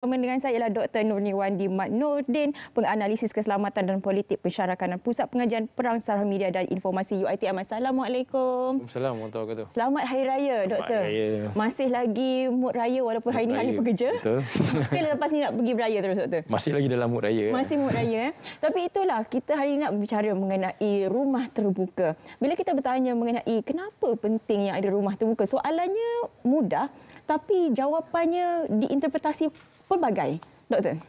Dengan saya ialah Dr. Nurniwandi Mat Nordin, penganalisis keselamatan dan politik pensyarakan Pusat Pengajian Perang Saraf Media dan Informasi UiTM. Assalamualaikum. Assalamualaikum warahmatullahi wabarakatuh. Selamat Hari Raya, Doktor. Raya. Masih lagi mood raya walaupun hari ini hari pekerja. Betul. Ke lepas ni nak pergi beraya terus, Doktor? Masih lagi dalam mood raya. Masih mood raya. Tapi itulah, kita hari ini nak berbicara mengenai rumah terbuka. Bila kita bertanya mengenai kenapa pentingnya ada rumah terbuka, soalannya mudah tapi jawapannya diinterpretasi pelbagai, Doktor.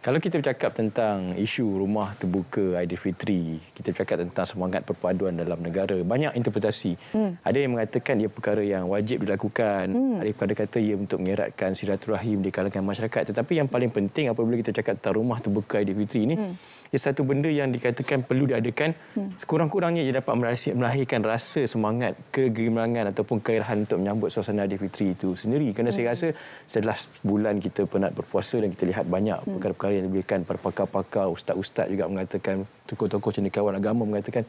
Kalau kita bercakap tentang isu rumah terbuka Aidilfitri, kita bercakap tentang semangat perpaduan dalam negara, banyak interpretasi. Ada yang mengatakan ia perkara yang wajib dilakukan, ada yang kata ia untuk mengeratkan silaturahim di kalangan masyarakat. Tetapi yang paling penting apabila kita cakap tentang rumah terbuka Aidilfitri ini, ia satu benda yang dikatakan perlu diadakan, sekurang-kurangnya ia dapat melahirkan rasa semangat, kegemilangan ataupun keirahan untuk menyambut suasana Aidilfitri itu sendiri. Kerana saya rasa setelah sebulan kita penat berpuasa dan kita lihat banyak perkara-perkara yang diberikan para pakar-pakar, ustaz-ustaz juga mengatakan, tokoh-tokoh cendekiawan agama mengatakan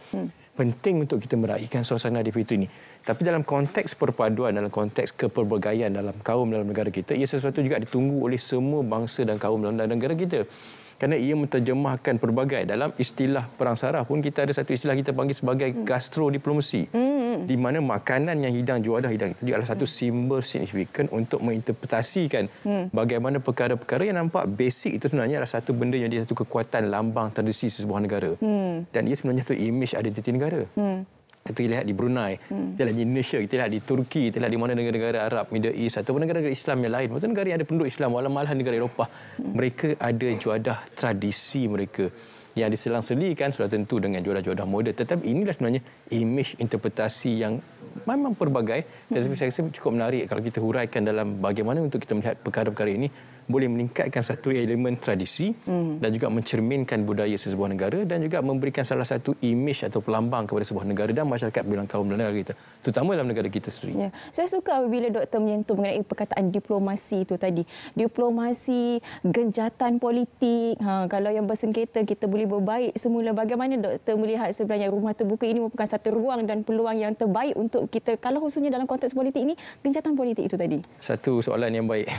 penting untuk kita meraihkan suasana Aidilfitri ini. Tapi dalam konteks perpaduan, dalam konteks kepelbagaian dalam kaum dalam negara kita, ia sesuatu juga ditunggu oleh semua bangsa dan kaum dalam negara kita. Kerana ia menterjemahkan pelbagai. Dalam istilah perang saraf pun kita ada satu istilah kita panggil sebagai gastrodiplomasi. Di mana makanan yang hidang juadah hidang itu adalah satu simbol signifikan untuk menginterpretasikan bagaimana perkara-perkara yang nampak basic itu sebenarnya adalah satu benda yang dia satu kekuatan lambang tradisi sesebuah negara. Dan ia sebenarnya satu image identiti negara. Kita lihat di Brunei, kita lihat di Indonesia, kita lihat di Turki, kita lihat di mana negara-negara Arab, Middle East ataupun negara-negara Islam yang lain. Maksudnya negara yang ada penduduk Islam, malahan negara Eropah. Mereka ada juadah tradisi mereka yang diselang-selikan sudah tentu dengan juadah-juadah moden. Tetapi inilah sebenarnya image interpretasi yang memang pelbagai. Dan saya rasa cukup menarik kalau kita huraikan dalam bagaimana untuk kita melihat perkara-perkara ini boleh meningkatkan satu elemen tradisi dan juga mencerminkan budaya sesebuah negara dan juga memberikan salah satu imej atau pelambang kepada sebuah negara dan masyarakat bilang kaum dalam negara kita, terutama dalam negara kita sendiri. Ya. Saya suka apabila Doktor menyentuh mengenai perkataan diplomasi itu tadi. Diplomasi, genjatan politik. Kalau yang bersengketa kita boleh berbaik semula. Bagaimana Doktor melihat sebenarnya rumah terbuka ini merupakan satu ruang dan peluang yang terbaik untuk kita, kalau khususnya dalam konteks politik ini, genjatan politik itu tadi? Satu soalan yang baik.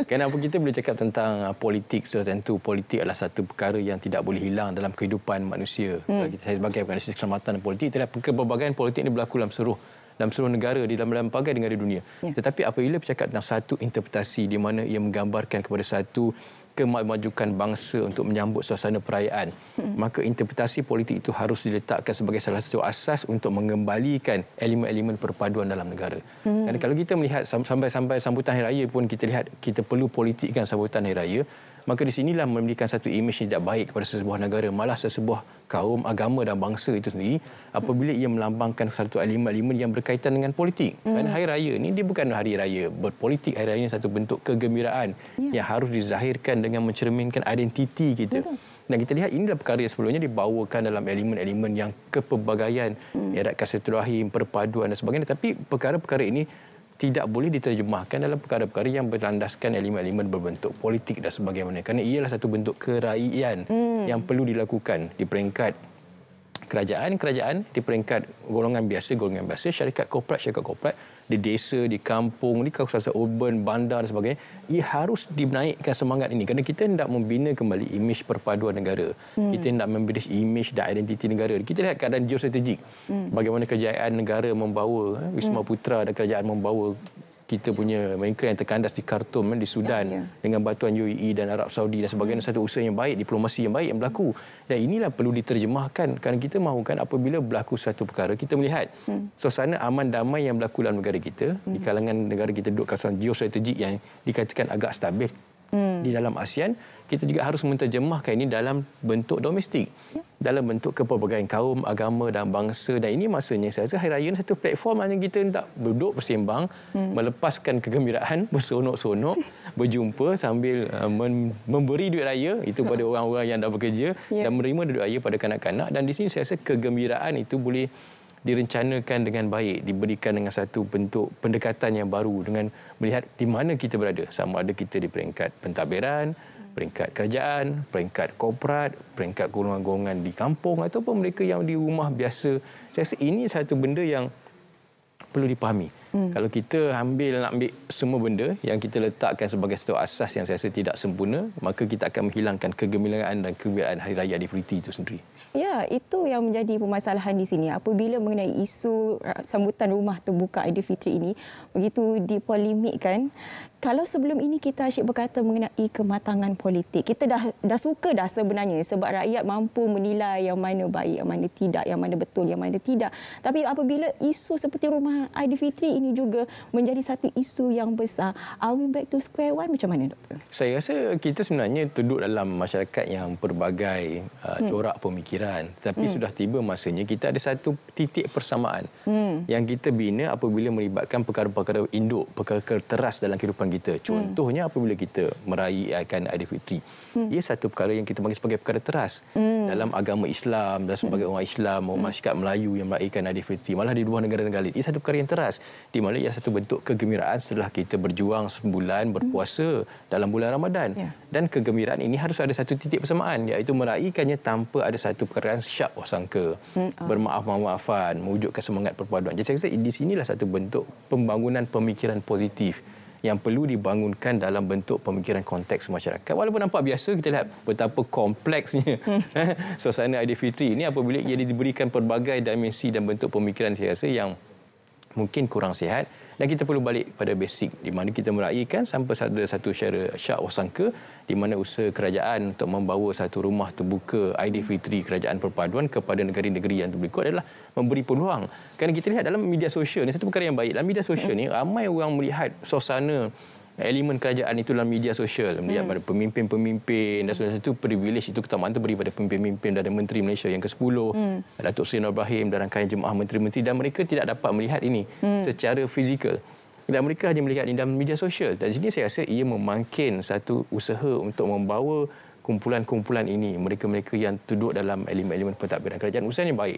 Kenapa kita boleh cakap tentang politik, sudah tentu politik adalah satu perkara yang tidak boleh hilang dalam kehidupan manusia. Saya sebagai penganalisis keselamatan dan politik, kepelbagaian politik ini berlaku dalam seluruh negara, di dalam pelbagai negara di dunia. Tetapi apabila bercakap tentang satu interpretasi di mana ia menggambarkan kepada satu kemajukan bangsa untuk menyambut suasana perayaan, maka interpretasi politik itu harus diletakkan sebagai salah satu asas untuk mengembalikan elemen-elemen perpaduan dalam negara. Dan kalau kita melihat sampai sambutan Hari Raya pun kita lihat kita perlu politikkan sambutan Hari Raya, maka di sinilah memberikan satu imej yang tidak baik kepada sesebuah negara, malah sesebuah kaum, agama dan bangsa itu sendiri apabila ia melambangkan satu elemen-elemen yang berkaitan dengan politik. Kerana Hari Raya ini dia bukan hari raya berpolitik, Hari Raya ini satu bentuk kegembiraan yang harus dizahirkan dengan mencerminkan identiti kita. Dan kita lihat inilah perkara yang sebelumnya dibawakan dalam elemen-elemen yang kepelbagaian, eratkan silaturahim, perpaduan dan sebagainya. Tapi perkara-perkara ini tidak boleh diterjemahkan dalam perkara-perkara yang berlandaskan elemen-elemen berbentuk politik dan sebagainya. Kerana ialah satu bentuk kerajaan yang perlu dilakukan di peringkat kerajaan, di peringkat golongan biasa, syarikat korporat, di desa, di kampung, di kawasan urban, bandar dan sebagainya. Ia harus dinaikkan semangat ini kerana kita hendak membina kembali imej perpaduan negara. Kita hendak membina imej dan identiti negara. Kita lihat keadaan geostrategik. Bagaimana kerajaan negara membawa Wisma Putra dan kerajaan membawa kita punya mereka yang terkandas di Khartoum di Sudan dengan bantuan UAE dan Arab Saudi dan sebagainya, satu usaha yang baik, diplomasi yang baik yang berlaku. Dan inilah perlu diterjemahkan kerana kita mahukan apabila berlaku satu perkara, kita melihat suasana aman damai yang berlaku dalam negara kita, di kalangan negara kita duduk kawasan geostrategik yang dikatakan agak stabil di dalam ASEAN, kita juga harus menterjemahkan ini dalam bentuk domestik, dalam bentuk kepelbagaian kaum, agama dan bangsa. Dan ini masanya saya rasa Hari Raya ini satu platform hanya kita hendak duduk bersembang, melepaskan kegembiraan, berseronok-seronok, berjumpa sambil memberi duit raya itu pada orang-orang yang dah bekerja dan menerima duit raya pada kanak-kanak. Dan di sini saya rasa kegembiraan itu boleh direncanakan dengan baik, diberikan dengan satu bentuk pendekatan yang baru dengan melihat di mana kita berada, sama ada kita di peringkat pentadbiran, peringkat kerajaan, peringkat korporat, peringkat golongan-golongan di kampung ataupun mereka yang di rumah biasa. Saya rasa ini satu benda yang perlu dipahami. Kalau kita nak ambil semua benda yang kita letakkan sebagai satu asas yang saya rasa tidak sempurna, maka kita akan menghilangkan kegembiraan dan kegembiraan Hari Raya Aidilfitri itu sendiri. Ya, itu yang menjadi permasalahan di sini. Apabila mengenai isu sambutan rumah terbuka Aidilfitri ini begitu dipolemikkan, kalau sebelum ini kita asyik berkata mengenai kematangan politik, kita dah suka dah sebenarnya sebab rakyat mampu menilai yang mana baik, yang mana tidak, yang mana betul, yang mana tidak. Tapi apabila isu seperti rumah Aidilfitri ini juga menjadi satu isu yang besar, are we back to square one? Macam mana, Doktor? Saya rasa kita sebenarnya duduk dalam masyarakat yang pelbagai corak pemikiran. Tapi sudah tiba masanya kita ada satu titik persamaan yang kita bina apabila melibatkan perkara-perkara induk, perkara teras dalam kehidupan kita. Contohnya apabila kita meraihkan Aidilfitri. Ia satu perkara yang kita panggil sebagai perkara teras. Dalam agama Islam dan sebagai orang Islam, masyarakat Melayu yang meraihkan Aidilfitri, malah di luar negara-negara lain. Ia satu perkara yang teras. Di mana ia satu bentuk kegembiraan setelah kita berjuang sebulan berpuasa dalam bulan Ramadan. Dan kegembiraan ini harus ada satu titik persamaan, iaitu meraihkannya tanpa ada satu perkara syak wasangka, bermaaf-maafan, mewujudkan semangat perpaduan. Jadi saya rasa di sinilah satu bentuk pembangunan pemikiran positif yang perlu dibangunkan dalam bentuk pemikiran konteks masyarakat. Walaupun nampak biasa, kita lihat betapa kompleksnya suasana Aidilfitri ini apabila ia diberikan pelbagai dimensi dan bentuk pemikiran, saya rasa yang mungkin kurang sihat. Dan kita perlu balik pada basic di mana kita meraihkan sampai ada satu syak wasangka di mana usaha kerajaan untuk membawa satu rumah terbuka Aidilfitri kerajaan perpaduan kepada negeri-negeri yang berikut adalah memberi peluang. Kerana kita lihat dalam media sosial ni, satu perkara yang baik dalam media sosial ni, ramai orang melihat suasana elemen kerajaan itu dalam media sosial, melihat pada pemimpin-pemimpin dan sebagainya. Itu privilege, itu keutamaan itu beri pada pemimpin-pemimpin dan Menteri Malaysia yang ke-10, Datuk Seri Anwar Ibrahim dan rangkaian jemaah menteri-menteri, dan mereka tidak dapat melihat ini secara fizikal. Dan mereka hanya melihat ini dalam media sosial. Dan di sini saya rasa ia memangkin satu usaha untuk membawa kumpulan-kumpulan ini, mereka-mereka yang duduk dalam elemen-elemen pentadbiran kerajaan, usaha yang baik.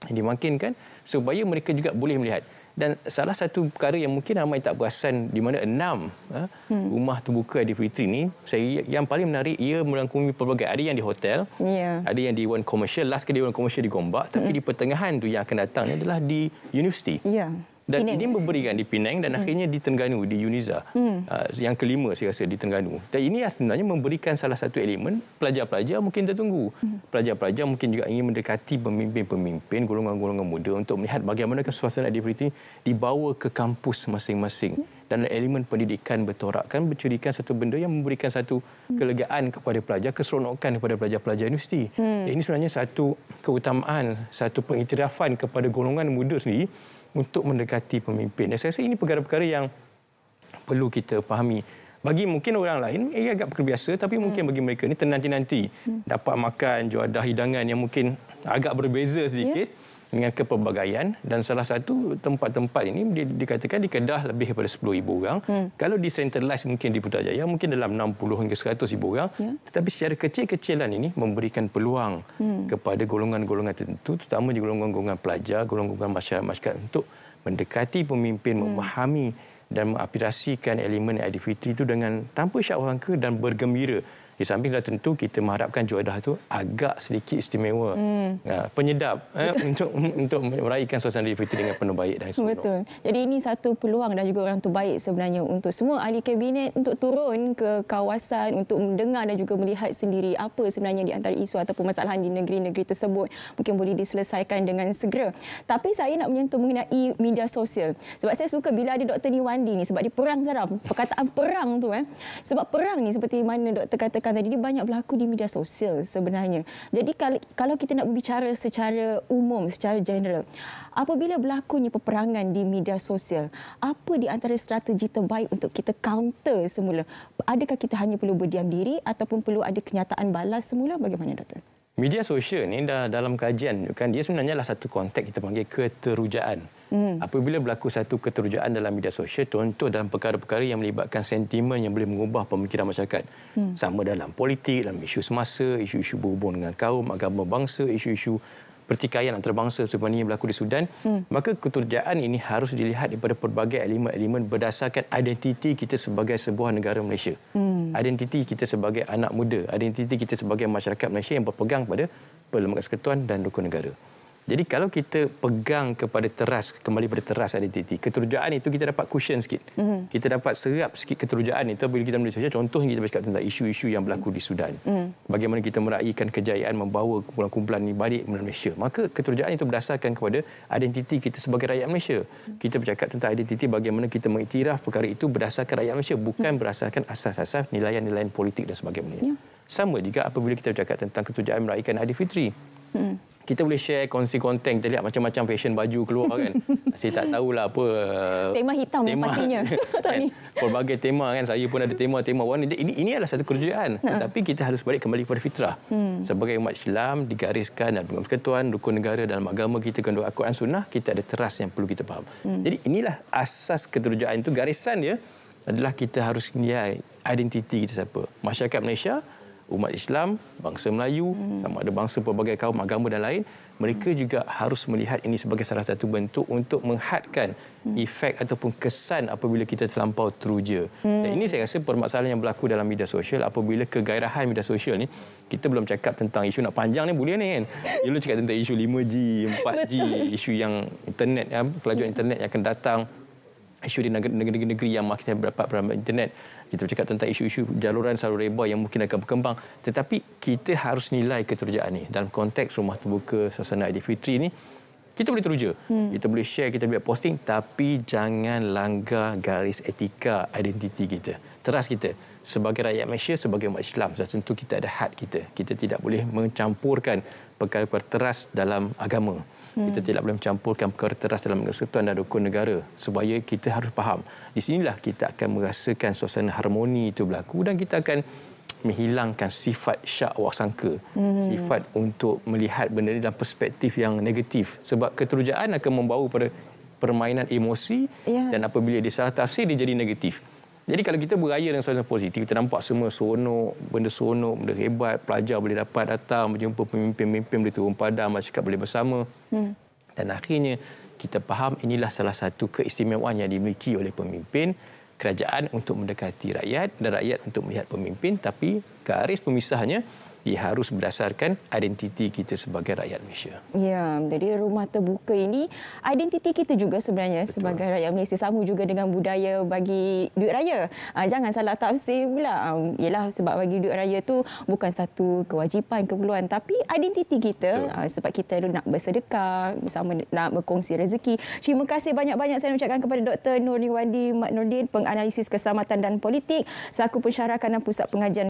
Dimakinkan supaya mereka juga boleh melihat. Dan salah satu perkara yang mungkin ramai tak perasan, di mana 6 rumah terbuka Aidilfitri ni, yang paling menarik, ia merangkumi pelbagai, ada yang di hotel, ada yang di Dewan Komersial, last ke Dewan Komersial di Gombak, tapi di pertengahan tu yang akan datang ni adalah di universiti. Dan Penang. Ini memberikan di Penang dan akhirnya di Terengganu, di Uniza. Yang kelima saya rasa di Terengganu. Dan ini sebenarnya memberikan salah satu elemen, pelajar-pelajar mungkin tertunggu. Pelajar-pelajar mungkin juga ingin mendekati pemimpin-pemimpin, golongan-golongan muda untuk melihat bagaimana suasana Aidilfitri dibawa ke kampus masing-masing. Dan elemen pendidikan bertorakkan, bercirikan satu benda yang memberikan satu kelegaan kepada pelajar, keseronokan kepada pelajar-pelajar universiti. Ini sebenarnya satu keutamaan, satu pengiktirafan kepada golongan muda sendiri untuk mendekati pemimpin. Dan saya rasa ini perkara-perkara yang perlu kita fahami. Bagi mungkin orang lain, ia agak perkara biasa, tapi mungkin bagi mereka ini tenanti-nanti dapat makan juadah hidangan yang mungkin agak berbeza sedikit dengan kepelbagaian. Dan salah satu tempat-tempat ini dikatakan di Kedah lebih daripada 10,000 orang. Kalau decentralized mungkin di Putrajaya mungkin dalam 60 hingga 100,000 orang. Tetapi secara kecil-kecilan ini memberikan peluang kepada golongan-golongan tertentu, terutama di golongan-golongan pelajar, golongan-golongan masyarakat untuk mendekati pemimpin, memahami dan mengaspirasikan elemen Aidilfitri itu dengan tanpa syak wasangka dan bergembira. Di samping dah tentu kita mengharapkan juadah itu agak sedikit istimewa, penyedap untuk meraihkan suasana Aidilfitri dengan penuh baik dan sempurna. Betul. Jadi ini satu peluang dan juga orang terbaik sebenarnya untuk semua ahli kabinet untuk turun ke kawasan untuk mendengar dan juga melihat sendiri apa sebenarnya di antara isu atau permasalahan di negeri-negeri tersebut mungkin boleh diselesaikan dengan segera. Tapi saya nak menyentuh mengenai media sosial. Sebab saya suka bila ada Dr. Niwandi ni, sebab dia perang seram. Perkataan perang tu sebab perang ni seperti mana doktor katakan tadi, dia banyak berlaku di media sosial sebenarnya. Jadi kalau kita nak berbicara secara umum, secara general, apabila berlakunya peperangan di media sosial, apa di antara strategi terbaik untuk kita counter semula? Adakah kita hanya perlu berdiam diri ataupun perlu ada kenyataan balas semula? Bagaimana, Doktor? Media sosial ni dalam kajian kan dia sebenarnya adalah satu konteks kita panggil keterujaan. Apabila berlaku satu keterujaan dalam media sosial, contoh dalam perkara-perkara yang melibatkan sentimen yang boleh mengubah pemikiran masyarakat, sama dalam politik, dalam isu semasa, isu-isu berhubung dengan kaum, agama, bangsa, isu-isu pertikaian antarabangsa seperti yang berlaku di Sudan, maka keterujaan ini harus dilihat daripada pelbagai elemen-elemen berdasarkan identiti kita sebagai sebuah negara Malaysia. Identiti kita sebagai anak muda, identiti kita sebagai masyarakat Malaysia yang berpegang pada Perlembagaan Persekutuan dan Rukun Negara. Jadi kalau kita pegang kepada teras, kembali pada teras identiti, keterujaan itu kita dapat cushion sikit. Kita dapat serap sikit keterujaan itu bila kita menulis sosial. Contohnya kita bercakap tentang isu-isu yang berlaku di Sudan. Bagaimana kita meraihkan kejayaan membawa kumpulan-kumpulan ini balik ke Malaysia. Maka keterujaan itu berdasarkan kepada identiti kita sebagai rakyat Malaysia. Kita bercakap tentang identiti bagaimana kita mengiktiraf perkara itu berdasarkan rakyat Malaysia, bukan berdasarkan asas-asas nilaian-nilaian politik dan sebagainya. Sama juga apabila kita bercakap tentang keterujaan meraihkan Aidilfitri. Kita boleh share kongsi konten, kita lihat macam-macam fashion baju keluar kan. Saya tak tahulah apa tema hitam tema pastinya. Kan? Pelbagai tema kan, saya pun ada tema-tema warna. Ini adalah satu keterujaan. Tetapi kita harus balik kembali kepada fitrah. Sebagai umat Islam digariskan dalam persekutuan, rukun negara dalam agama kita, kandung Al-Quran Sunnah, kita ada teras yang perlu kita faham. Jadi inilah asas keterujaan itu, garisan dia adalah kita harus nilai identiti kita siapa. Masyarakat Malaysia, umat Islam, bangsa Melayu, sama ada bangsa pelbagai kaum, agama dan lain, mereka juga harus melihat ini sebagai salah satu bentuk untuk menghadkan efek ataupun kesan apabila kita terlampau teruja. Dan ini saya rasa permasalahan yang berlaku dalam media sosial apabila kegairahan media sosial ni, kita belum cakap tentang isu nak panjang ni boleh ni kan. Dia belum cakap tentang isu 5G, 4G, isu yang internet, kelajuan internet yang akan datang, isu di negeri-negeri yang makin berdapat peran internet. Kita bercakap tentang isu-isu jaluran salur reba yang mungkin akan berkembang. Tetapi kita harus nilai keterujaan ni. Dalam konteks rumah terbuka suasana Aidilfitri ni, kita boleh teruja. Kita boleh share, kita boleh posting, tapi jangan langgar garis etika identiti kita. Teras kita. Sebagai rakyat Malaysia, sebagai umat Islam, sudah tentu kita ada had kita. Kita tidak boleh mencampurkan perkara-perkara teras dalam agama. Kita tidak boleh mencampurkan perkara teras dalam persekutuan dan rukun negara, supaya kita harus faham. Di sinilah kita akan merasakan suasana harmoni itu berlaku dan kita akan menghilangkan sifat syak waksangka, sifat untuk melihat benda ini dalam perspektif yang negatif. Sebab keterujaan akan membawa pada permainan emosi dan apabila disalah tafsir dia jadi negatif. Jadi kalau kita beraya dengan suasana positif, kita nampak semua seronok, benda hebat, pelajar boleh dapat datang, berjumpa pemimpin-pemimpin, boleh turun padang, masyarakat boleh bersama. Dan akhirnya kita faham inilah salah satu keistimewaan yang dimiliki oleh pemimpin, kerajaan untuk mendekati rakyat dan rakyat untuk melihat pemimpin, tapi garis pemisahnya dia harus berdasarkan identiti kita sebagai rakyat Malaysia. Ya, jadi rumah terbuka ini identiti kita juga sebenarnya. Betul. Sebagai rakyat Malaysia, sama juga dengan budaya bagi duit raya. Jangan salah tafsir pula. Yalah, sebab bagi duit raya tu bukan satu kewajipan, keperluan, tapi identiti kita. Sebab kita nak bersedekah, bersama nak berkongsi rezeki. Terima kasih banyak-banyak saya ucapkan kepada Dr. Nurniwandi Mat Nordin, penganalisis keselamatan dan politik, selaku pensyarah kanan Pusat Pengajian